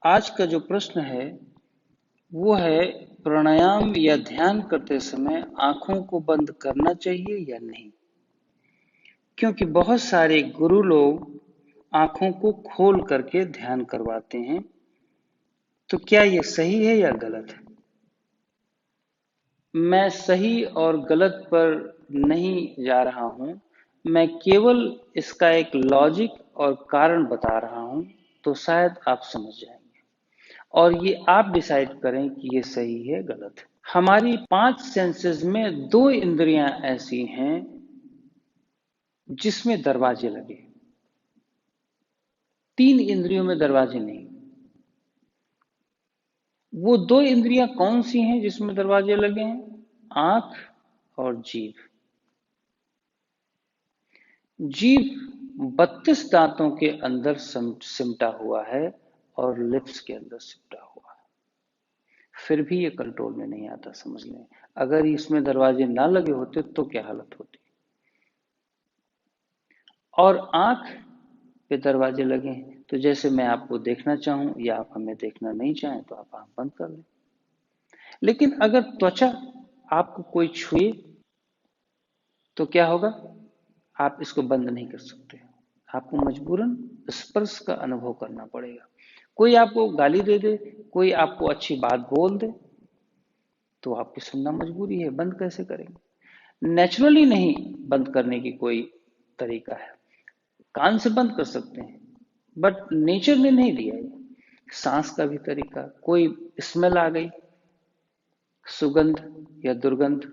आज का जो प्रश्न है वो है प्राणायाम या ध्यान करते समय आंखों को बंद करना चाहिए या नहीं। क्योंकि बहुत सारे गुरु लोग आंखों को खोल करके ध्यान करवाते हैं, तो क्या ये सही है या गलत है? मैं सही और गलत पर नहीं जा रहा हूं, मैं केवल इसका एक लॉजिक और कारण बता रहा हूं, तो शायद आप समझ जाएंगे और ये आप डिसाइड करें कि ये सही है गलत है। हमारी 5 सेंसेस में 2 इंद्रियां ऐसी हैं जिसमें दरवाजे लगे, 3 इंद्रियों में दरवाजे नहीं। वो 2 इंद्रियां कौन सी हैं जिसमें दरवाजे लगे हैं? आंख और जीभ। जीभ 32 दांतों के अंदर सिमटा हुआ है और लिप्स के अंदर सिमटा हुआ है, फिर भी ये कंट्रोल में नहीं आता। समझ लें, अगर इसमें दरवाजे ना लगे होते तो क्या हालत होती। और आंख पे दरवाजे लगे हैं, तो जैसे मैं आपको देखना चाहूं या आप हमें देखना नहीं चाहें तो आप आंख बंद कर लें। लेकिन अगर त्वचा आपको कोई छुए तो क्या होगा? आप इसको बंद नहीं कर सकते, आपको मजबूरन स्पर्श का अनुभव करना पड़ेगा। कोई आपको गाली दे दे, कोई आपको अच्छी बात बोल दे, तो आपकी सुनना मजबूरी है, बंद कैसे करेंगे? नेचुरली नहीं बंद करने की कोई तरीका है। कान से बंद कर सकते हैं, बट नेचर ने नहीं दिया ये। सांस का भी तरीका, कोई स्मेल आ गई, सुगंध या दुर्गंध,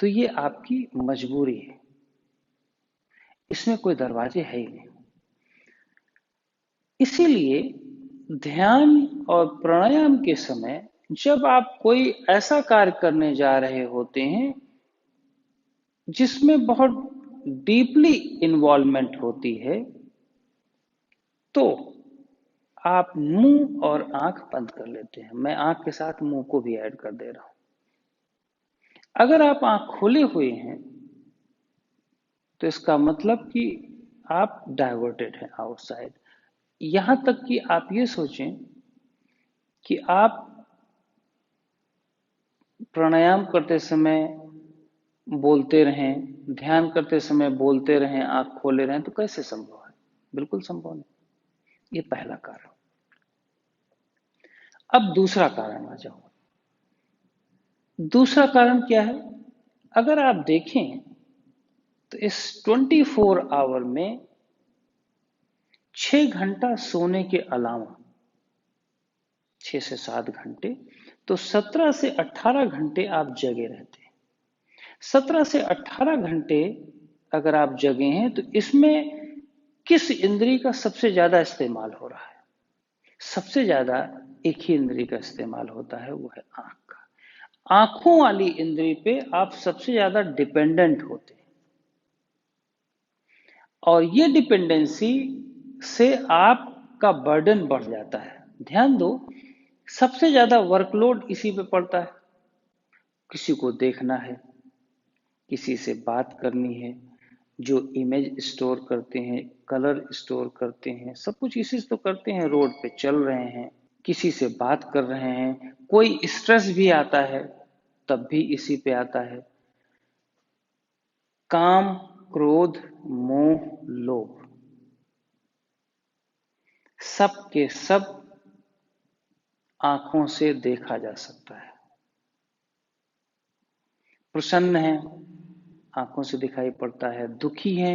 तो ये आपकी मजबूरी है, इसमें कोई दरवाजे है ही नहीं। इसीलिए ध्यान और प्राणायाम के समय जब आप कोई ऐसा कार्य करने जा रहे होते हैं जिसमें बहुत डीपली इन्वॉल्वमेंट होती है, तो आप मुंह और आंख बंद कर लेते हैं। मैं आंख के साथ मुंह को भी ऐड कर दे रहा हूं। अगर आप आंख खोले हुए हैं तो इसका मतलब कि आप डाइवर्टेड हैं आउटसाइड। यहां तक कि आप ये सोचें कि आप प्राणायाम करते समय बोलते रहें, ध्यान करते समय बोलते रहें, आंख खोले रहें, तो कैसे संभव है? बिल्कुल संभव नहीं। ये पहला कारण। अब दूसरा कारण आ जाओ। दूसरा कारण क्या है? अगर आप देखें तो इस 24 आवर में 6 घंटा सोने के अलावा 6 से 7 घंटे, तो 17 से 18 घंटे आप जगे रहते हैं। 17 से 18 घंटे अगर आप जगे हैं तो इसमें किस इंद्री का सबसे ज्यादा इस्तेमाल हो रहा है? सबसे ज्यादा एक ही इंद्री का इस्तेमाल होता है, वो है आंख का। आंखों वाली इंद्री पे आप सबसे ज्यादा डिपेंडेंट होते हैं और ये डिपेंडेंसी से आपका बर्डन बढ़ जाता है। ध्यान दो, सबसे ज्यादा वर्कलोड इसी पे पड़ता है। किसी को देखना है, किसी से बात करनी है, जो इमेज स्टोर करते हैं, कलर स्टोर करते हैं, सब कुछ इसी से तो करते हैं। रोड पे चल रहे हैं, किसी से बात कर रहे हैं, कोई स्ट्रेस भी आता है तब भी इसी पे आता है। काम, क्रोध, मोह, लोभ, सब के सब आंखों से देखा जा सकता है। प्रसन्न है, आंखों से दिखाई पड़ता है। दुखी है,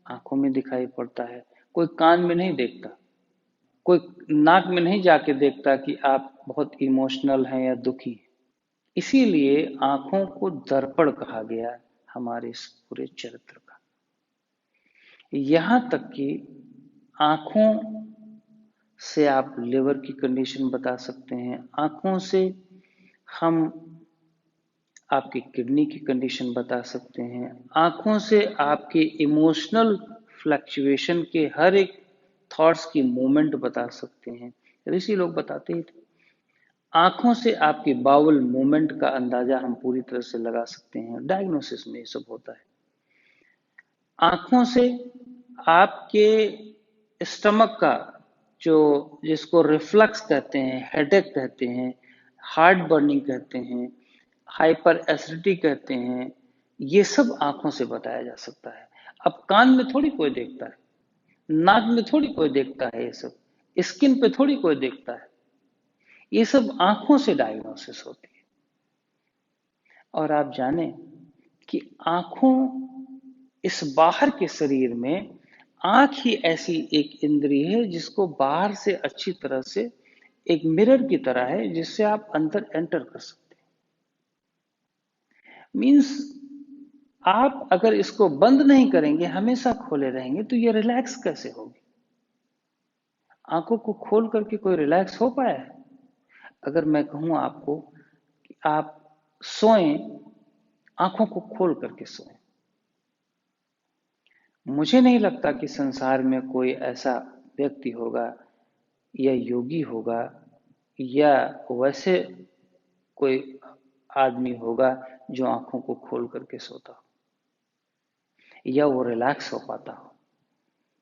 आंखों में दिखाई पड़ता है। कोई कान में नहीं देखता, कोई नाक में नहीं जाके देखता कि आप बहुत इमोशनल हैं या दुखी हैं। इसीलिए आंखों को दर्पण कहा गया हमारे इस पूरे चरित्र का। यहां तक कि आंखों से आप लिवर की कंडीशन बता सकते हैं, आंखों से हम आपकी किडनी की कंडीशन बता सकते हैं, आंखों से आपके इमोशनल फ्लक्चुएशन के हर एक थॉट्स की मूवमेंट बता सकते हैं। ऋषि लोग बताते ही थे। आंखों से आपकी बाउल मूवमेंट का अंदाजा हम पूरी तरह से लगा सकते हैं, डायग्नोसिस में ये सब होता है। आंखों से आपके स्टमक का जो जिसको रिफ्लक्स कहते हैं, हेडेक कहते हैं, हार्ट बर्निंग कहते हैं, हाइपर एसिडिटी कहते हैं, ये सब आंखों से बताया जा सकता है। अब कान में थोड़ी कोई देखता है, नाक में थोड़ी कोई देखता है, ये सब स्किन पे थोड़ी कोई देखता है, ये सब आंखों से डायग्नोसिस होती है। और आप जाने कि आंखों, इस बाहर के शरीर में आंख ही ऐसी एक इंद्रिय है जिसको बाहर से अच्छी तरह से एक मिरर की तरह है, जिससे आप अंदर एंटर कर सकते हैं। मीन्स आप अगर इसको बंद नहीं करेंगे, हमेशा खोले रहेंगे, तो ये रिलैक्स कैसे होगी? आंखों को खोल करके कोई रिलैक्स हो पाया है? अगर मैं कहूं आपको कि आप सोएं, आंखों को खोल करके सोएं, मुझे नहीं लगता कि संसार में कोई ऐसा व्यक्ति होगा या योगी होगा या वैसे कोई आदमी होगा जो आंखों को खोल करके सोता हो या वो रिलैक्स हो पाता हो।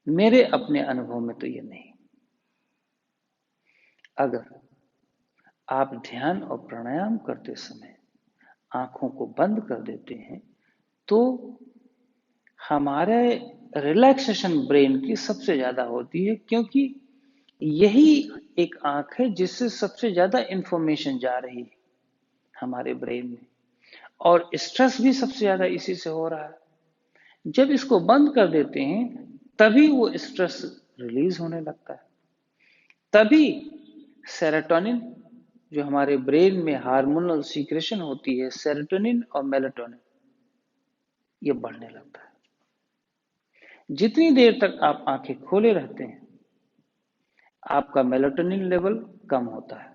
मेरे अपने अनुभव में तो ये नहीं। अगर आप ध्यान और प्राणायाम करते समय आंखों को बंद कर देते हैं, तो हमारे रिलैक्सेशन ब्रेन की सबसे ज्यादा होती है, क्योंकि यही एक आंख है जिससे सबसे ज्यादा इंफॉर्मेशन जा रही है हमारे ब्रेन में, और स्ट्रेस भी सबसे ज्यादा इसी से हो रहा है। जब इसको बंद कर देते हैं, तभी वो स्ट्रेस रिलीज होने लगता है, तभी सेरोटोनिन, जो हमारे ब्रेन में हार्मोनल सीक्रेशन होती है, सेरोटोनिन और मेलाटोनिन, ये बढ़ने लगता है। जितनी देर तक आप आंखें खोले रहते हैं, आपका मेलाटोनिन लेवल कम होता है,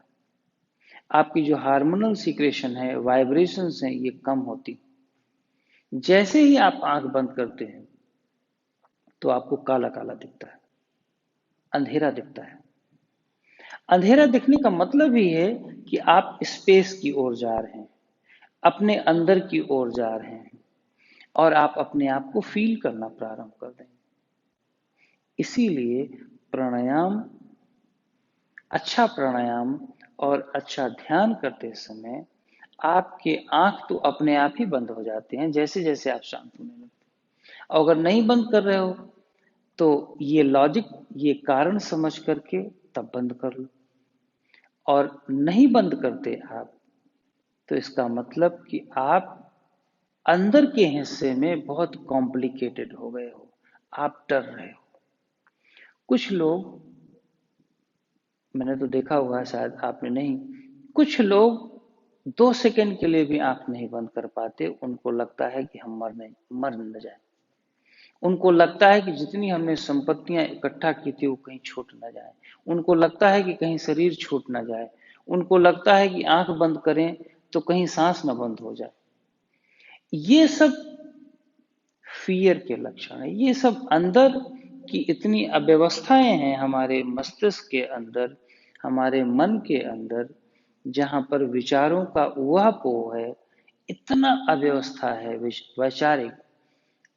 आपकी जो हार्मोनल सीक्रेशन है, वाइब्रेशंस हैं, ये कम होती। जैसे ही आप आंख बंद करते हैं, तो आपको काला काला दिखता है, अंधेरा दिखता है। अंधेरा दिखने का मतलब ही है कि आप स्पेस की ओर जा रहे हैं, अपने अंदर की ओर जा रहे हैं, और आप अपने आप को फील करना प्रारंभ कर देंगे। इसीलिए प्राणायाम, अच्छा प्राणायाम और अच्छा ध्यान करते समय आपके आंख तो अपने आप ही बंद हो जाते हैं जैसे जैसे आप शांत होने लगते हैं। और अगर नहीं बंद कर रहे हो, तो ये लॉजिक, ये कारण समझ करके तब बंद कर लो। और नहीं बंद करते आप, तो इसका मतलब कि आप अंदर के हिस्से में बहुत कॉम्प्लिकेटेड हो गए हो, आप डर रहे हो। कुछ लोग, मैंने तो देखा हुआ है, शायद आपने नहीं, कुछ लोग 2 सेकंड के लिए भी आंख नहीं बंद कर पाते। उनको लगता है कि हम मर न जाए। उनको लगता है कि जितनी हमने संपत्तियां इकट्ठा की थी वो कहीं छूट न जाए। उनको लगता है कि कहीं शरीर छूट न जाए। उनको लगता है कि आंख बंद करें तो कहीं सांस न बंद हो जाए। ये सब फियर के लक्षण है। ये सब अंदर की इतनी अव्यवस्थाएं हैं हमारे मस्तिष्क के अंदर, हमारे मन के अंदर, जहां पर विचारों का ऊहापोह है। इतना अव्यवस्था है वैचारिक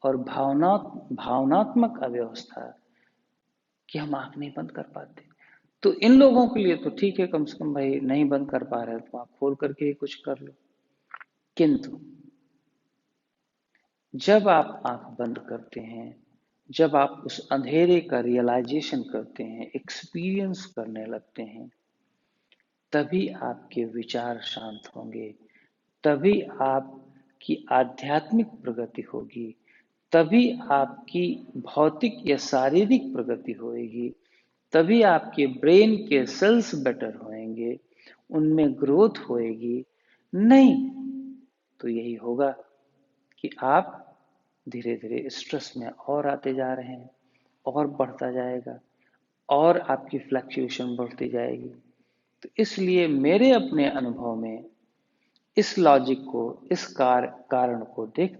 और भावनात्मक अव्यवस्था, कि हम आंख नहीं बंद कर पाते। तो इन लोगों के लिए तो ठीक है, कम से कम भाई नहीं बंद कर पा रहे तो आप खोल करके ही कुछ कर लो। किंतु जब आप आंख बंद करते हैं, जब आप उस अंधेरे का रियलाइजेशन करते हैं, एक्सपीरियंस करने लगते हैं, तभी आपके विचार शांत होंगे, तभी आपकी आध्यात्मिक प्रगति होगी, तभी आपकी भौतिक या शारीरिक प्रगति होएगी, तभी आपके ब्रेन के सेल्स बेटर होएंगे, उनमें ग्रोथ होएगी। नहीं तो यही होगा कि आप धीरे धीरे स्ट्रेस में और आते जा रहे हैं, और बढ़ता जाएगा, और आपकी फ्लक्चुएशन बढ़ती जाएगी। तो इसलिए मेरे अपने अनुभव में इस लॉजिक को, इस कारण को देख